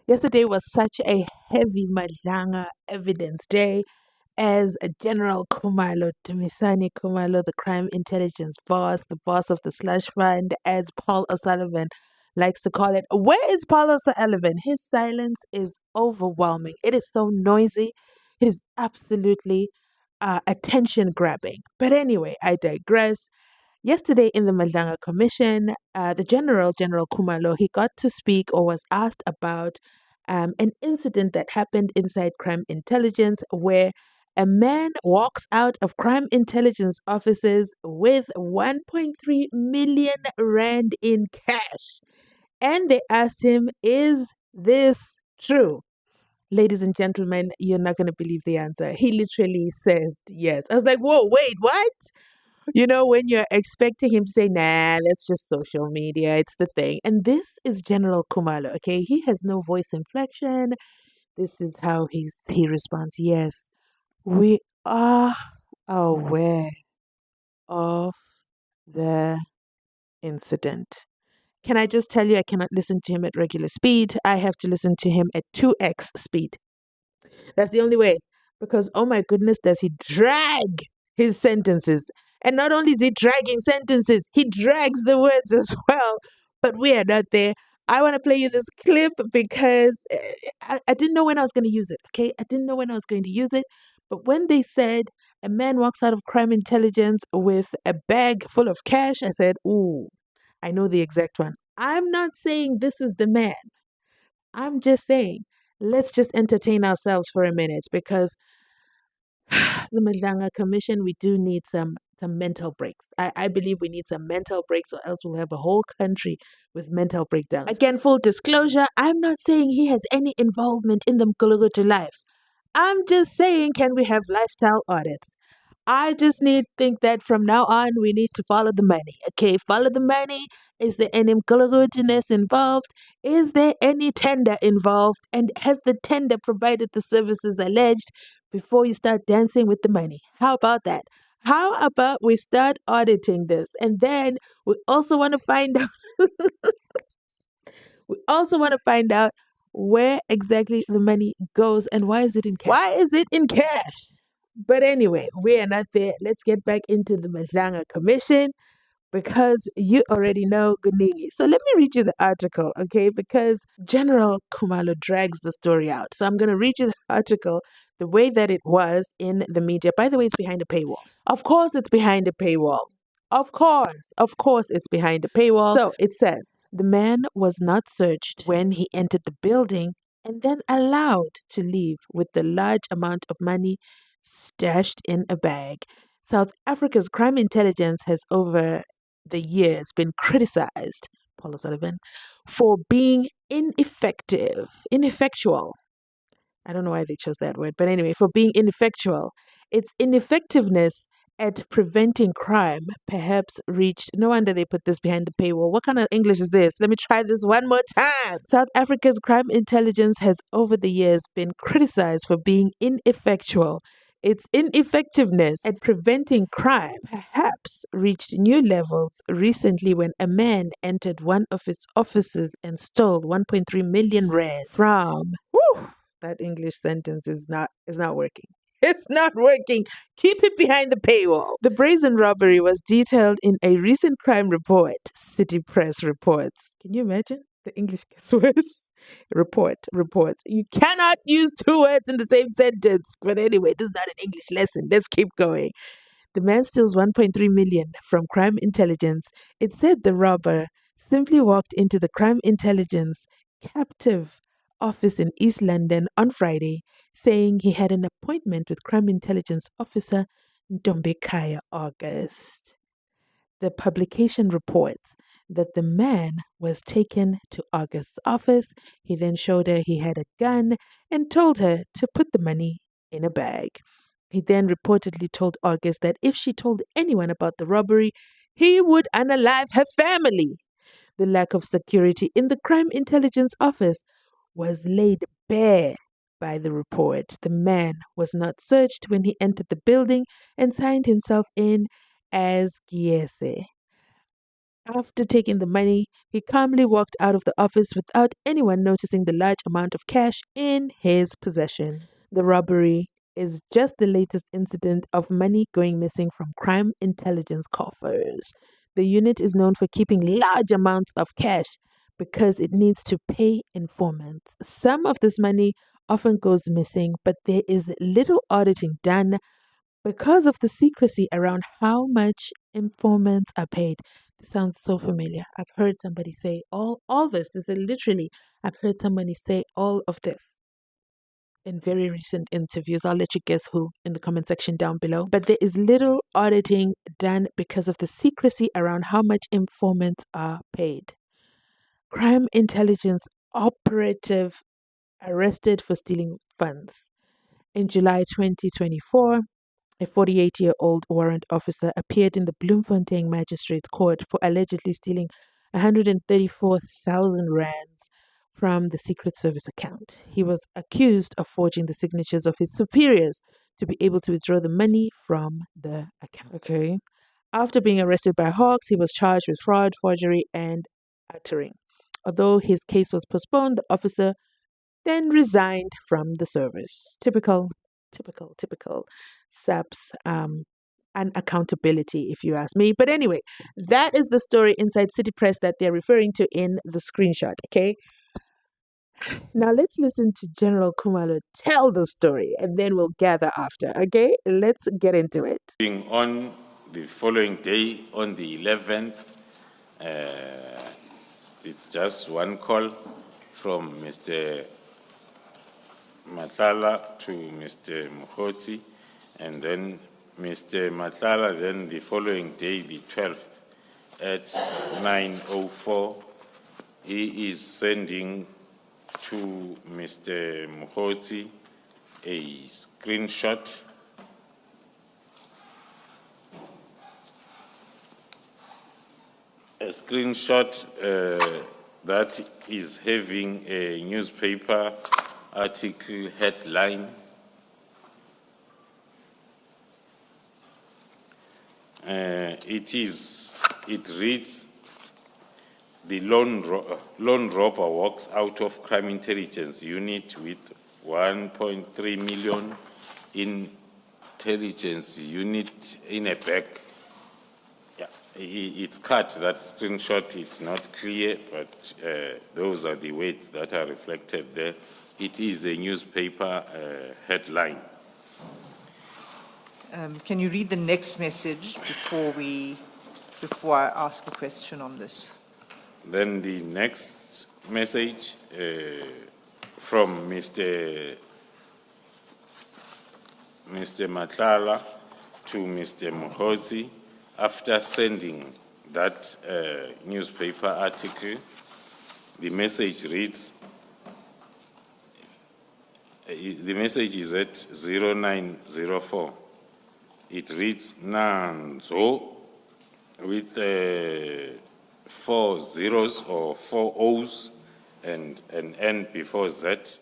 Yesterday was such a heavy Madlanga evidence day as General Kumalo, Dumisani Kumalo, the crime intelligence boss, the boss of the Slush Fund, as Paul O'Sullivan likes to call it. Where is Paul O'Sullivan? His silence is overwhelming. It is so noisy. It is absolutely attention grabbing. But anyway, I digress. Yesterday in the Malanga Commission, the General Kumalo, he got to speak or was asked about an incident that happened inside crime intelligence where a man walks out of crime intelligence offices with 1.3 million rand in cash. And they asked him, is this true? Ladies and gentlemen, you're not going to believe the answer. He literally says yes. I was like, whoa, wait, what? When you're expecting him to say, nah, that's just social media, it's the thing. And this is General Kumalo, okay? He has no voice inflection. This is how he responds. Yes, we are aware of the incident. Can I just tell you, I cannot listen to him at regular speed. I have to listen to him at 2x speed. That's the only way. Because, oh my goodness, does he drag his sentences. And not only is he dragging sentences, he drags the words as well. But we are not there. I want to play you this clip because I didn't know when I was going to use it, okay? I didn't know when I was going to use it. But when they said a man walks out of crime intelligence with a bag full of cash, I said, ooh, I know the exact one. I'm not saying this is the man. I'm just saying, let's just entertain ourselves for a minute because the Malanga Commission, we do need some mental breaks. I believe we need some mental breaks, or else we'll have a whole country with mental breakdowns. Again, full disclosure, I'm not saying he has any involvement in the Mkulugutu life. I'm just saying, can we have lifestyle audits? I just need to think that from now on we need to follow the money. Okay, follow the money. Is there any goodness involved? Is there any tender involved? And has the tender provided the services alleged before you start dancing with the money? How about that? How about we start auditing this? And then we also want to find out where exactly the money goes and why is it in cash? Why is it in cash? But anyway, we are not there. Let's get back into the Mazanga Commission because you already know Gunigi. So let me read you the article, okay? Because General Kumalo drags the story out. So I'm going to read you the article the way that it was in the media. By the way, it's behind a paywall. Of course, it's behind a paywall. Of course, it's behind a paywall. So it says the man was not searched when he entered the building and then allowed to leave with the large amount of money stashed in a bag. South Africa's crime intelligence has over the years been criticized, Paul O'Sullivan, for being ineffectual. I don't know why they chose that word, but anyway, for being ineffectual. Its ineffectiveness at preventing crime perhaps reached, no wonder they put this behind the paywall. What kind of English is this? Let me try this one more time. South Africa's crime intelligence has over the years been criticized for being ineffectual. Its ineffectiveness at preventing crime perhaps reached new levels recently when a man entered one of its offices and stole 1.3 million rand from. Whew, that English sentence is not working. It's not working. Keep it behind the paywall. The brazen robbery was detailed in a recent crime report, City Press reports. Can you imagine? The English gets worse. Reports. You cannot use two words in the same sentence. But anyway, this is not an English lesson. Let's keep going. The man steals 1.3 million from crime intelligence. It said the robber simply walked into the crime intelligence captive office in East London on Friday, saying he had an appointment with crime intelligence officer Ntombekaya August. The publication reports that the man was taken to August's office. He then showed her he had a gun and told her to put the money in a bag. He then reportedly told August that if she told anyone about the robbery, he would unalive her family. The lack of security in the crime intelligence office was laid bare by the report. The man was not searched when he entered the building and signed himself in as Giese. After taking the money, he calmly walked out of the office without anyone noticing the large amount of cash in his possession. The robbery is just the latest incident of money going missing from crime intelligence coffers. The unit is known for keeping large amounts of cash because it needs to pay informants. Some of this money often goes missing, but there is little auditing done because of the secrecy around how much informants are paid. This sounds so familiar. I've heard somebody say all this. This is literally, I've heard somebody say all of this in very recent interviews. I'll let you guess who in the comment section down below. But there is little auditing done because of the secrecy around how much informants are paid. Crime intelligence operative arrested for stealing funds. In July 2024, a 48-year-old warrant officer appeared in the Bloemfontein Magistrates Court for allegedly stealing 134,000 rands from the Secret Service account. He was accused of forging the signatures of his superiors to be able to withdraw the money from the account. Okay. After being arrested by Hawks, he was charged with fraud, forgery, and uttering. Although his case was postponed, the officer then resigned from the service. Typical SAP's unaccountability, if you ask me. But anyway, that is the story inside City Press that they're referring to in the screenshot. Okay. Now let's listen to General Kumalo tell the story and then we'll gather after. Okay, let's get into it. On the following day, on the 11th, it's just one call from Mr. Matla to Mr. Moti, and then Mr. Matla, then the following day, the 12th, at 9:04, he is sending to Mr. Moti a screenshot that is having a newspaper article headline. It reads, "The lone robber walks out of crime intelligence unit with 1.3 million intelligence unit in a bag." Yeah, it's cut, that screenshot. It's not clear, but those are the words that are reflected there. It is a newspaper headline. Can you read the next message before I ask a question on this? Then the next message from Mr. Matla to Mr. Mohozi, after sending that newspaper article, the message reads, the message is at 0904. It reads, "Nanzo," with 4 zeros or 4 O's and an N before Z.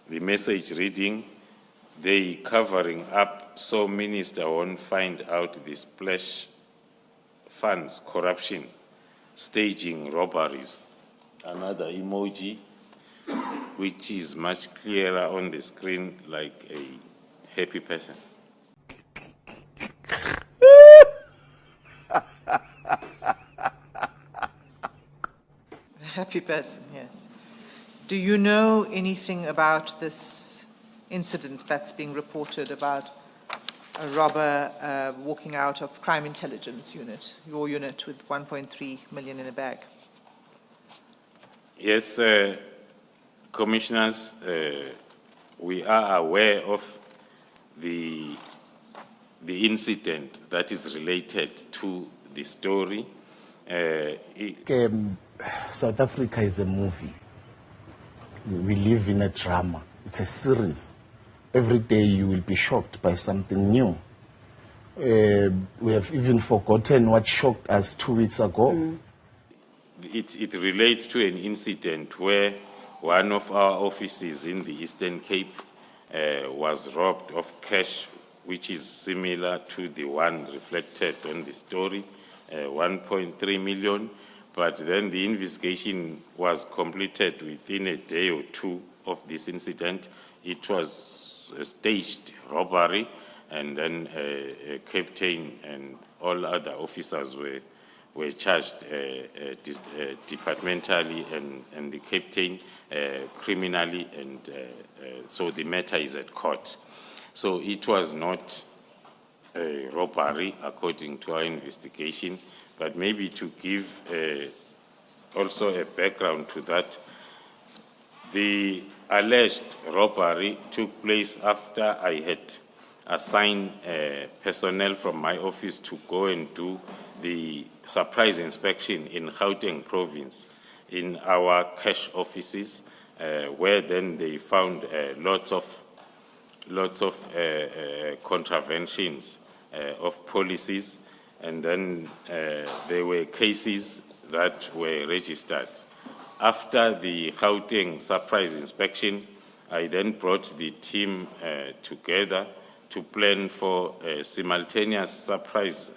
The message reading, "They covering up so minister won't find out the splash funds corruption, staging robberies." Another emoji, which is much clearer on the screen, like a happy person. Happy person, yes. Do you know anything about this incident that's being reported about a robber walking out of crime intelligence unit, your unit, with 1.3 million in a bag? Yes, commissioners, we are aware of the incident that is related to the story. South Africa is a movie. We live in a drama. It's a series. Every day you will be shocked by something new. We have even forgotten what shocked us 2 weeks ago. It relates to an incident where one of our offices in the Eastern Cape was robbed of cash, which is similar to the one reflected on the story, 1.3 million. But then the investigation was completed within a day or two of this incident. It was a staged robbery, and then a captain and all other officers were charged departmentally, and the captain criminally, and so the matter is at court. So it was not a robbery according to our investigation, but maybe to give also a background to that, the alleged robbery took place after I had assigned personnel from my office to go and do the surprise inspection in Gauteng province in our cash offices, where then they found lots of contraventions of policies, and then there were cases that were registered. After the Gauteng surprise inspection, I then brought the team together to plan for simultaneous surprise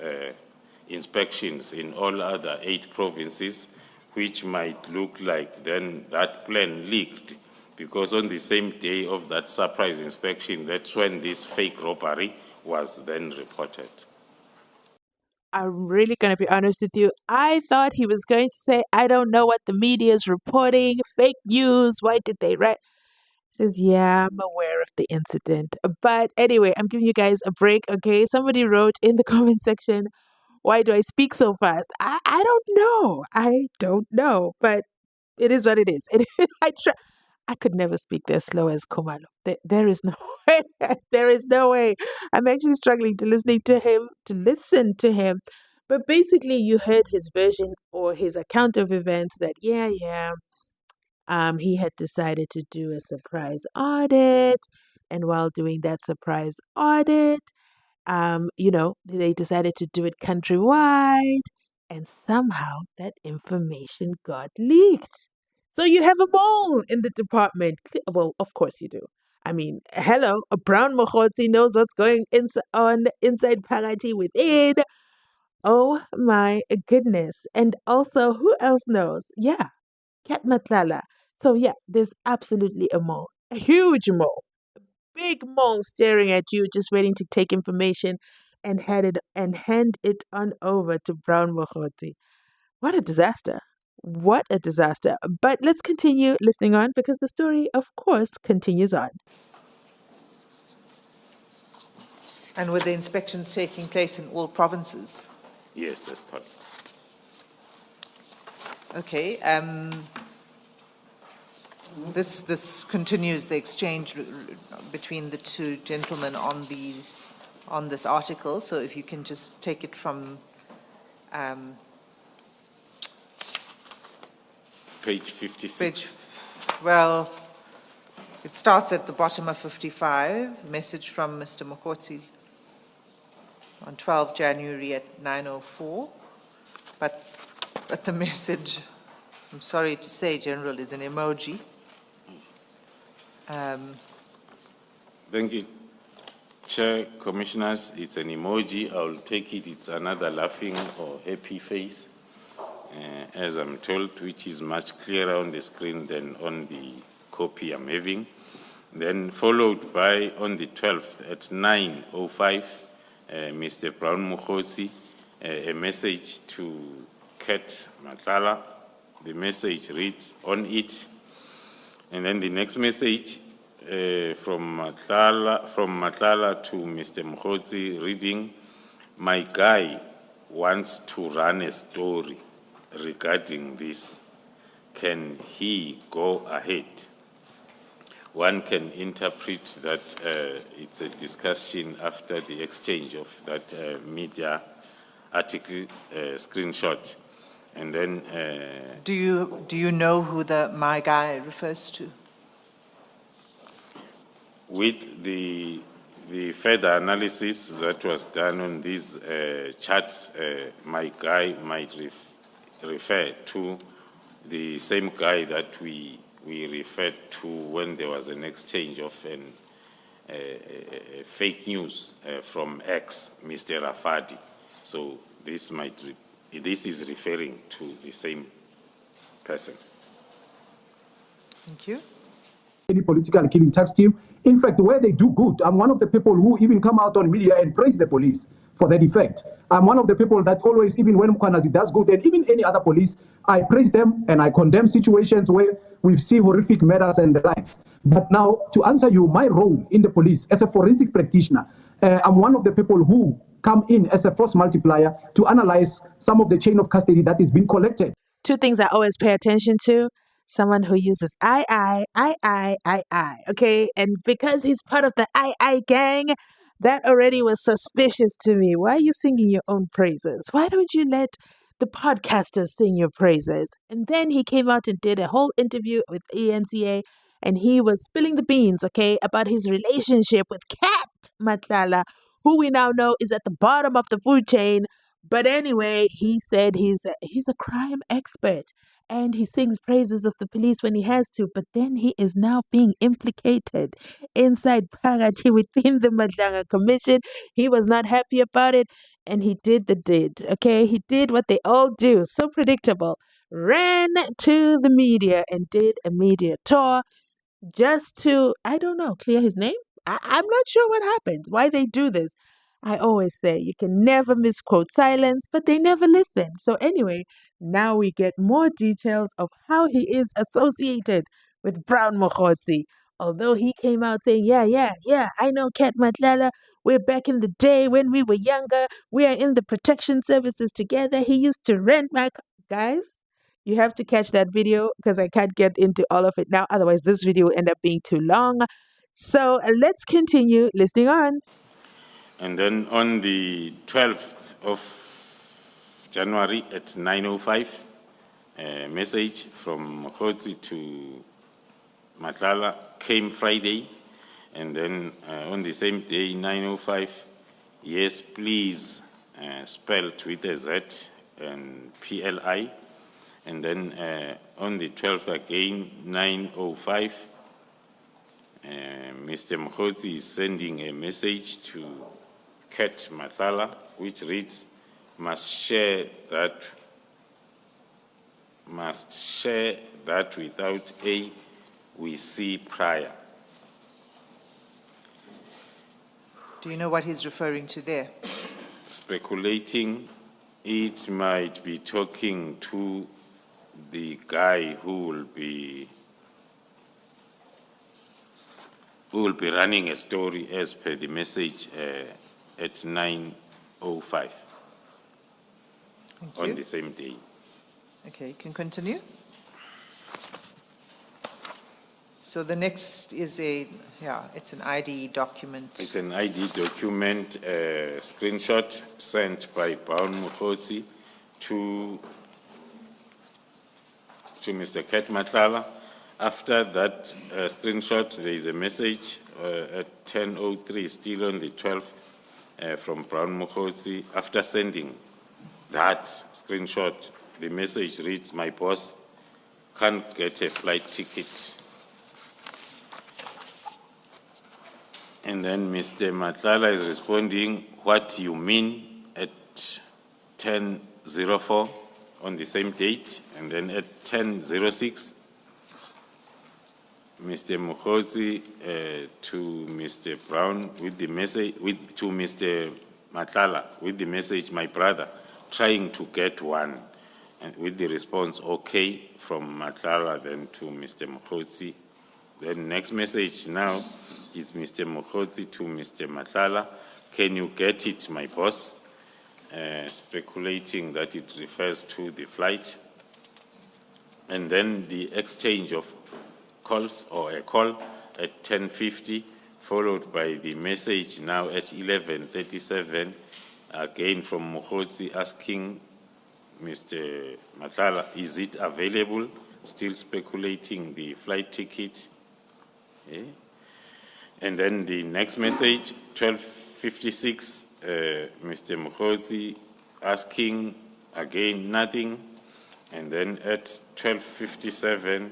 inspections in all other 8 provinces, which might look like then that plan leaked, because on the same day of that surprise inspection, that's when this fake robbery was then reported. I'm really going to be honest with you. I thought he was going to say, I don't know what the media is reporting, fake news, why did they write? He says, yeah, I'm aware of the incident. But anyway, I'm giving you guys a break, okay? Somebody wrote in the comment section, why do I speak so fast? I don't know. I don't know. But it is what it is. I try. I could never speak as slow as Kumalo. There is no way. There is no way. I'm actually struggling to listen to him. But basically, you heard his version or his account of events that, he had decided to do a surprise audit. And while doing that surprise audit, they decided to do it countrywide, and somehow that information got leaked. So you have a mole in the department. Well, of course you do. I mean, hello, a brown Mokhotsi knows what's going on inside Parati within. Oh my goodness. And also, who else knows? Yeah, Cat Matlala. So yeah, there's absolutely a mole. A huge mole, big mole staring at you, just waiting to take information and hand it on over to Brown Mokhoti. What a disaster. What a disaster. But let's continue listening on, because the story, of course, continues on. And were the inspections taking place in all provinces? Yes, that's correct. Okay. This continues the exchange between the two gentlemen on this article. So if you can just take it from Page 56. Well, it starts at the bottom of 55. Message from Mr. Mokotsi on 12 January at 9:04. But the message, I'm sorry to say, General, is an emoji. Thank you, Chair, Commissioners. It's an emoji. I'll take it. It's another laughing or happy face, as I'm told, which is much clearer on the screen than on the copy I'm having. Then followed by, on the 12th at 9:05, Mr. Brown Mukhosi, a message to Cat Matala. The message reads on it. And then the next message from Matala to Mr. Mukhosi, reading, my guy wants to run a story regarding this. Can he go ahead? One can interpret that it's a discussion after the exchange of that media article screenshot. And then, do you know who the my guy refers to? With the further analysis that was done on these charts, my guy might refer to the same guy that we referred to when there was an exchange of fake news from ex Mr. Rafadi. So this is referring to the same person. Thank you. Any political killing tax team. In fact, where they do good, I'm one of the people who even come out on media and praise the police for that effect. I'm one of the people that always, even when Mkwanazi does good, and even any other police, I praise them and I condemn situations where we see horrific murders and the likes. But now, to answer you, my role in the police as a forensic practitioner, I'm one of the people who come in as a force multiplier to analyze some of the chain of custody that is being collected. Two things I always pay attention to. Someone who uses I, okay? And because he's part of the I gang, that already was suspicious to me. Why are you singing your own praises? Why don't you let the podcasters sing your praises? And then he came out and did a whole interview with ENCA, and he was spilling the beans, okay, about his relationship with Kat Matlala, who we now know is at the bottom of the food chain. But anyway, he said he's a crime expert and he sings praises of the police when he has to. But then he is now being implicated inside Phakathi within the Madlanga Commission. He was not happy about it and he did the did. Okay, he did what they all do. So predictable. Ran to the media and did a media tour just to, I don't know, clear his name. I'm not sure what happens, why they do this. I always say you can never misquote silence, but they never listen. So, anyway, now we get more details of how he is associated with Brown Mokhotsi. Although he came out saying, yeah, I know Kat Matlala. We're back in the day when we were younger. We are in the protection services together. He used to rent my guys. You have to catch that video because I can't get into all of it now. Otherwise, this video will end up being too long. So let's continue listening on. And then on the 12th of January at 9:05, a message from Mokhotsi to Matlala came Friday. And then on the same day, 9:05, yes, please, spelled with a Z and PLI. And then on the 12th again, 9:05, Mr. Mokhotsi is sending a message to Kat Matala, which reads, must share that without A, we see prior. Do you know what he's referring to there? Speculating, it might be talking to the guy who will be running a story as per the message at 9:05 on the same day. Okay, you can continue. So the next is it's an ID document. It's an ID document, screenshot sent by Brown Mokhotsi to Mr. Kat Matlala. After that screenshot, there is a message at 10:03, still on the 12th, from Brown Mokhotsi. After sending that screenshot, the message reads, my boss can't get a flight ticket. And then Mr. Matlala is responding, what you mean, at 10:04 on the same date. And then at 10:06, Mr. Mokhotsi to Mr. Brown with the message, to Mr. Matlala with the message, my brother, trying to get one. And with the response, okay, from Matlala then to Mr. Mokhotsi. Then next message now is Mr. Mokhotsi to Mr. Matlala. Can you get it, my boss? Speculating that it refers to the flight. And then the exchange of calls or a call at 10:50, followed by the message now at 11:37, again from Mokhotsi asking Mr. Matlala, is it available? Still speculating the flight ticket. Okay. And then the next message, 12:56, Mr. Mokhotsi asking again nothing. And then at 12:57,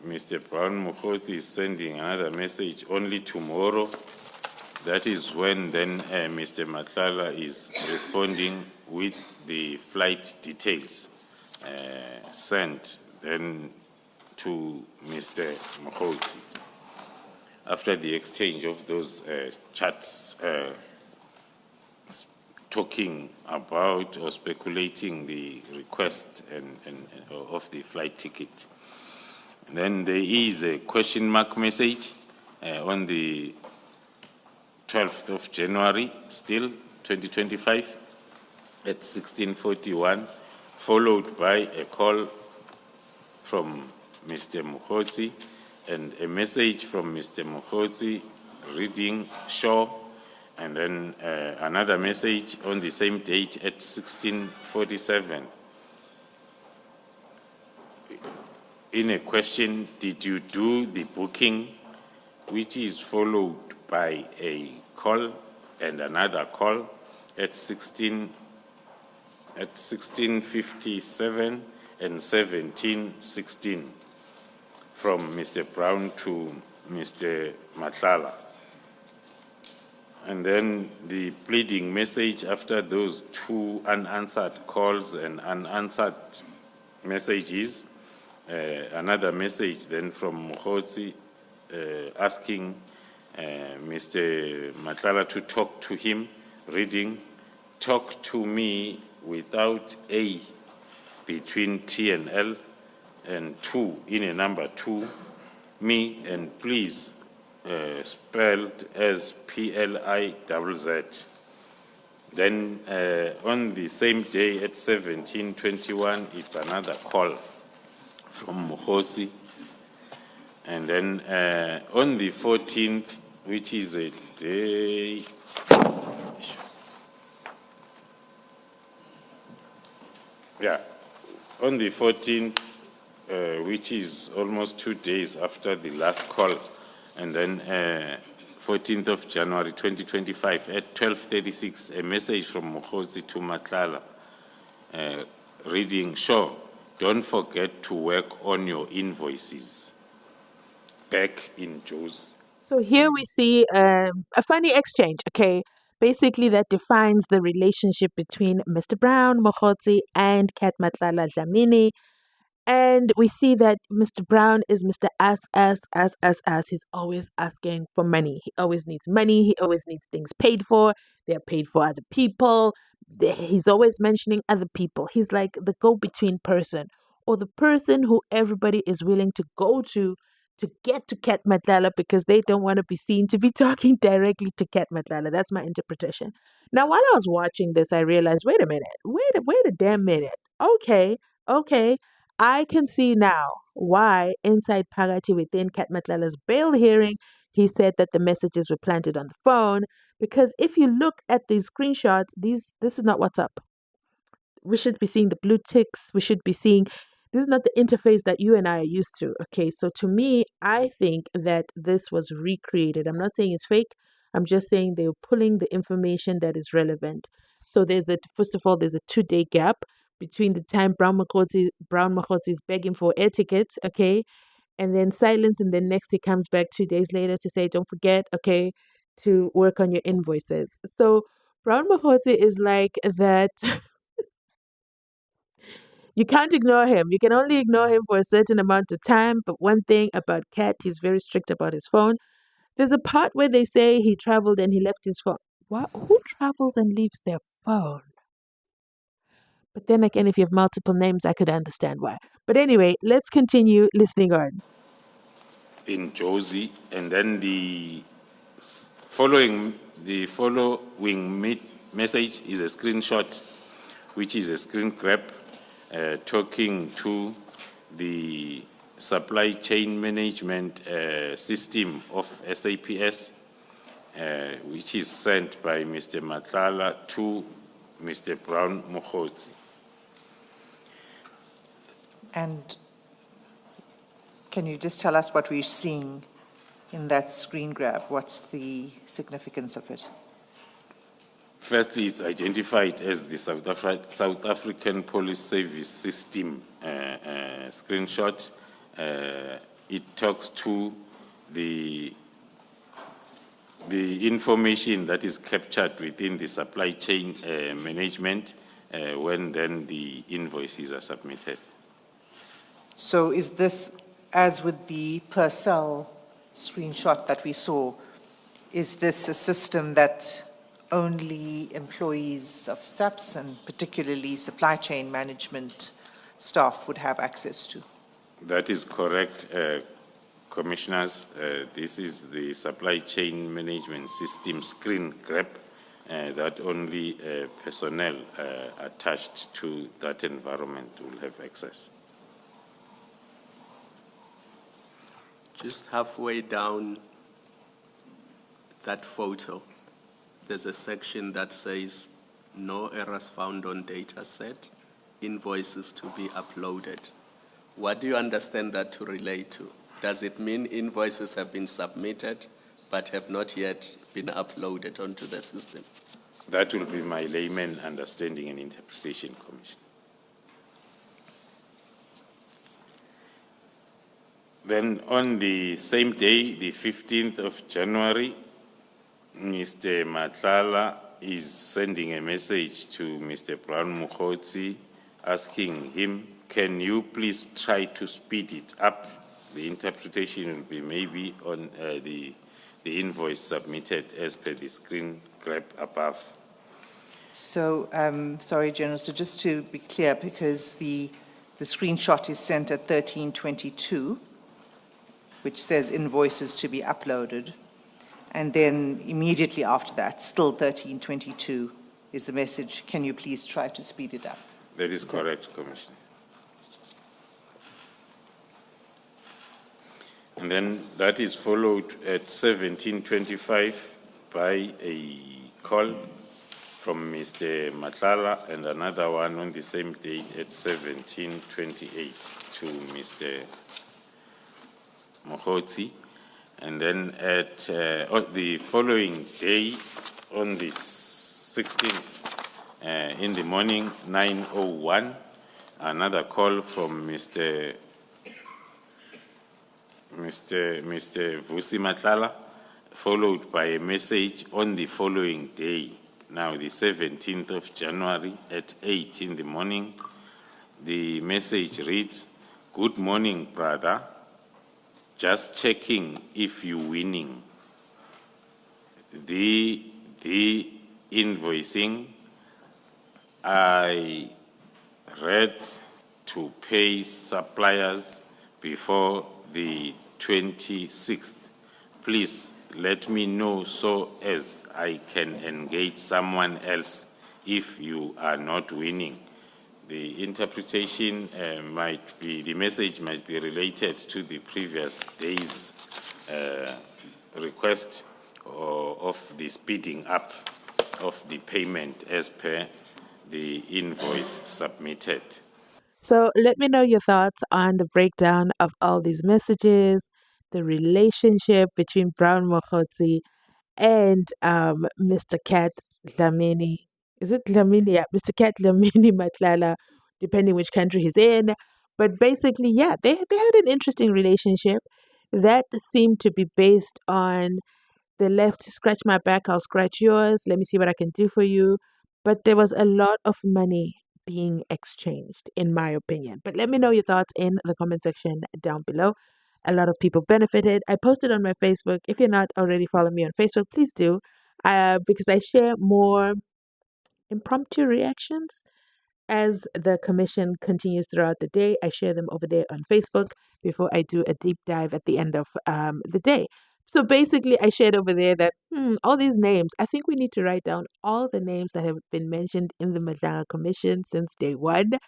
Mr. Brown Mokhosi is sending another message only tomorrow. That is when then Mr. Matla is responding with the flight details sent then to Mr. Mokhosi. After the exchange of those chats talking about or speculating the request and of the flight ticket. And then there is a question mark message on the 12th of January, still 2025, at 16:41, followed by a call from Mr. Mokhosi and a message from Mr. Mokhosi reading Shaw, and then another message on the same date at 16:47. In a question, did you do the booking, which is followed by a call and another call at 16:57 and 17:16 from Mr. Brown to Mr. Matla. And then the pleading message after those two unanswered calls and unanswered messages, another message then from Mokhosi asking Mr. Matla to talk to him, reading, talk to me without A between T and L, and 2 in a number 2, me, and please, spelled as PLIZZ. Then on the same day at 17:21, it's another call from Mokhosi. And then on the 14th, which is a day, on the 14th, which is almost 2 days after the last call, and then 14th of January 2025 at 12:36, a message from Mokhosi to Matla, reading, sure, don't forget to work on your invoices. Back in Joe's. So here we see a funny exchange, okay? Basically, that defines the relationship between Mr. Brown, Mokhosi, and Kat Matlala Dlamini. And we see that Mr. Brown is Mr. Ask. He's always asking for money. He always needs money. He always needs things paid for. They're paid for other people. He's always mentioning other people. He's like the go-between person, or the person who everybody is willing to go to get to Kat Matlala because they don't want to be seen to be talking directly to Kat Matlala. That's my interpretation. Now, while I was watching this, I realized, wait a minute. Wait a damn minute. Okay. I can see now why inside Phakathi within Kat Matlala's bail hearing, he said that the messages were planted on the phone. Because if you look at these screenshots, this is not what's up. We should be seeing the blue ticks. We should be seeing, this is not the interface that you and I are used to. Okay, so to me, I think that this was recreated. I'm not saying it's fake. I'm just saying they're pulling the information that is relevant. So first of all, there's a 2-day gap between the time Brown Mokhosi is begging for air tickets, okay, and then silence, and then next he comes back 2 days later to say, don't forget, okay, to work on your invoices. So Brown Mokhosi is like that. You can't ignore him. You can only ignore him for a certain amount of time. But one thing about Kat, he's very strict about his phone. There's a part where they say he traveled and he left his phone. What? Who travels and leaves their phone? But then again, if you have multiple names, I could understand why. But anyway, let's continue listening on. In Josie, and then the following message is a screenshot, which is a screen grab, talking to the supply chain management system of SAPS, which is sent by Mr. Matla to Mr. Brown Mokhosi. And can you just tell us what we're seeing in that screen grab? What's the significance of it? Firstly, it's identified as the South African Police Service System screenshot it talks to the information that is captured within the supply chain management when then the invoices are submitted. So is this, as with the Purcell screenshot that we saw, is this a system that only employees of SAPS and particularly supply chain management staff would have access to? That is correct, Commissioners. This is the supply chain management system screen grab that only personnel attached to that environment will have access. Just halfway down that photo, there's a section that says, no errors found on data set, invoices to be uploaded. What do you understand that to relate to? Does it mean invoices have been submitted but have not yet been uploaded onto the system? That will be my layman understanding and interpretation, Commissioner. Then on the same day, the 15th of January, Mr. Matla is sending a message to Mr. Brown Mukhodzi asking him, can you please try to speed it up? The interpretation will be maybe on the invoice submitted as per the screen grab above. So, sorry, General, so just to be clear, because the screenshot is sent at 13:22, which says invoices to be uploaded, and then immediately after that, still 13:22, is the message, can you please try to speed it up? That is correct, Commissioner. And then that is followed at 17:25 by a call from Mr. Matla and another one on the same date at 17:28 to Mr. Mukhodzi. And then at the following day, on the 16th, in the morning, 9:01, another call from Mr. Vusi Matla, followed by a message on the following day, now the 17th of January at 8 in the morning. The message reads, good morning, brother. Just checking if you're winning. The invoicing, I read to pay suppliers before the 26th. Please let me know so as I can engage someone else if you are not winning. The interpretation might be, the message might be related to the previous day's request of the speeding up of the payment as per the invoice submitted. So let me know your thoughts on the breakdown of all these messages, the relationship between Brown Mokotsi and Mr. Kat Dlamini. Is it Dlamini? Yeah, Mr. Kat Dlamini Matlala, depending which country he's in. But basically, yeah, they had an interesting relationship that seemed to be based on the left, scratch my back, I'll scratch yours. Let me see what I can do for you. But there was a lot of money being exchanged, in my opinion. But let me know your thoughts in the comment section down below. A lot of people benefited. I posted on my Facebook. If you're not already following me on Facebook, please do, because I share more impromptu reactions as the commission continues throughout the day. I share them over there on Facebook before I do a deep dive at the end of the day. So basically, I shared over there that all these names, I think we need to write down all the names that have been mentioned in the Madanga Commission since day one,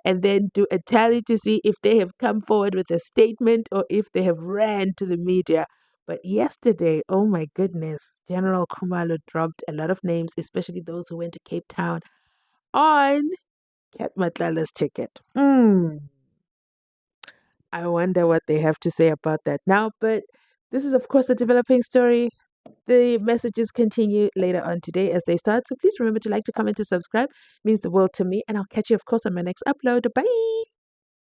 and then do a tally to see if they have come forward with a statement or if they have ran to the media. But yesterday, oh my goodness, General Khumalo dropped a lot of names, especially those who went to Cape Town on Kat Matlala's ticket. I wonder what they have to say about that now, but this is, of course, a developing story. The messages continue later on today as they start. So please remember to like, to comment, to subscribe. It means the world to me. And I'll catch you, of course, on my next upload. Bye.